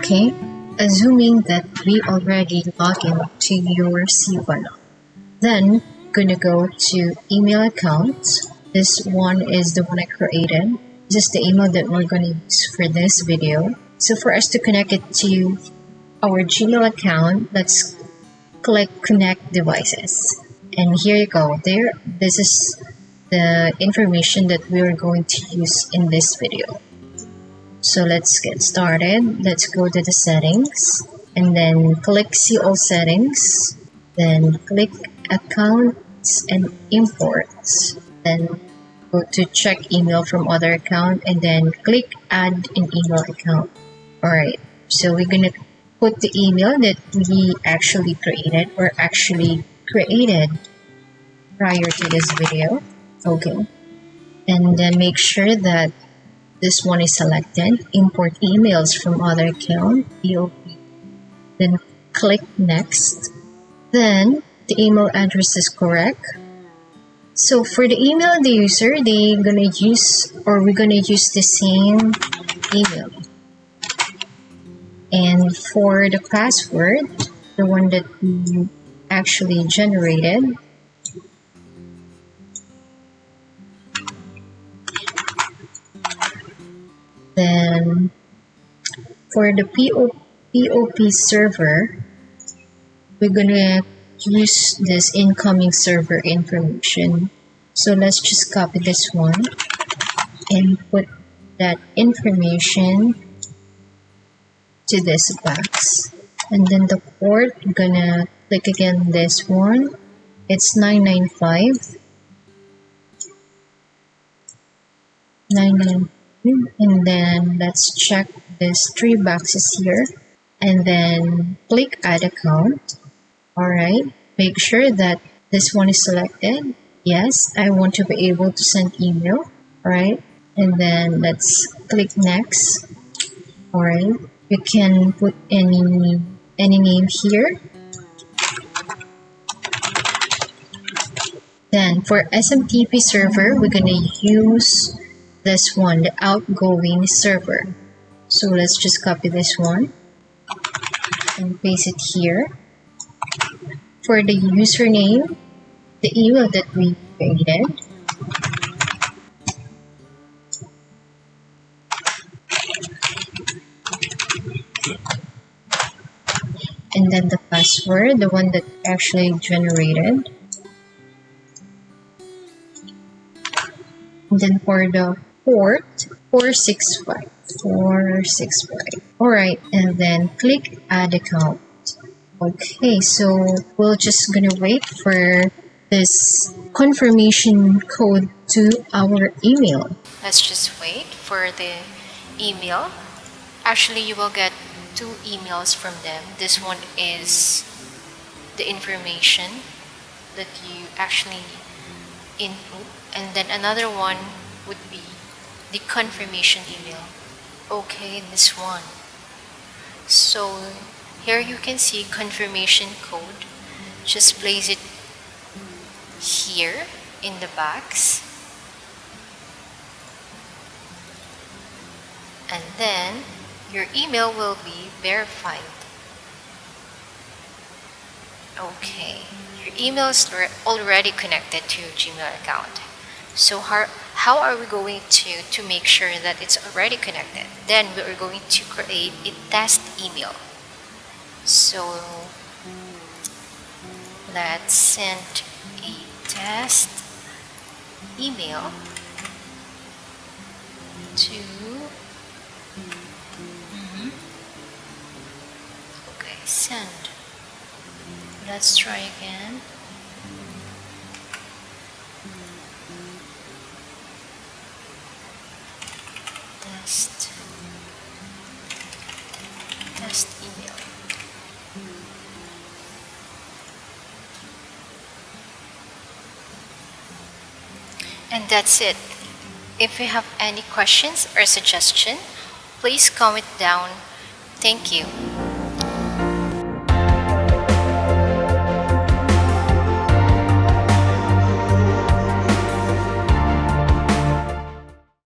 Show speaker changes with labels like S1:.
S1: Okay, assuming that we already log in to your cpanel, then gonna go to email accounts. This one is the one I created. This is the email that we're gonna use for this video. So for us to connect it to our Gmail account, let's click connect devices. And here you go. This is the information that we're going to use in this video. So let's get started. Let's go to the settings and then click see all settings. Then click accounts and imports. Then go to check email from other account and then click add an email account. Alright, so we're gonna put the email that we actually created prior to this video. Okay, and then make sure that this one is selected, import emails from other account, POP. Then click next. Then the email address is correct. So for the email of the user, we're gonna use the same email. And for the password, the one that we actually generated, then for the POP server, we're gonna use this incoming server information. So let's just copy this one and put that information to this box. And then the port, I'm gonna click again this one. It's 995. And then let's check these three boxes here and then click add account. Alright, make sure that this one is selected. Yes, I want to be able to send email. Alright, and then let's click next. Alright, you can put any name here. Then for SMTP server, we're gonna use this one, the outgoing server. So let's just copy this one and paste it here. For the username, the email that we created, and then the password, the one that actually generated. And then for the port, 465. Alright, and then click add account. Okay, so we're just gonna wait for this confirmation code to our email.
S2: Let's just wait for the email. Actually, you will get 2 emails from them. This one is the information that you actually input, and then another one would be the confirmation email. Okay, this one. So here you can see confirmation code. Just place it here in the box, and then your email will be verified. Okay, your email is already connected to your Gmail account. So how are we going to make sure that it's already connected? Then we are going to create a test email. So let's send a test email to okay, send. Let's try again. Test email. And that's it. If you have any questions or suggestion, please comment down. Thank you.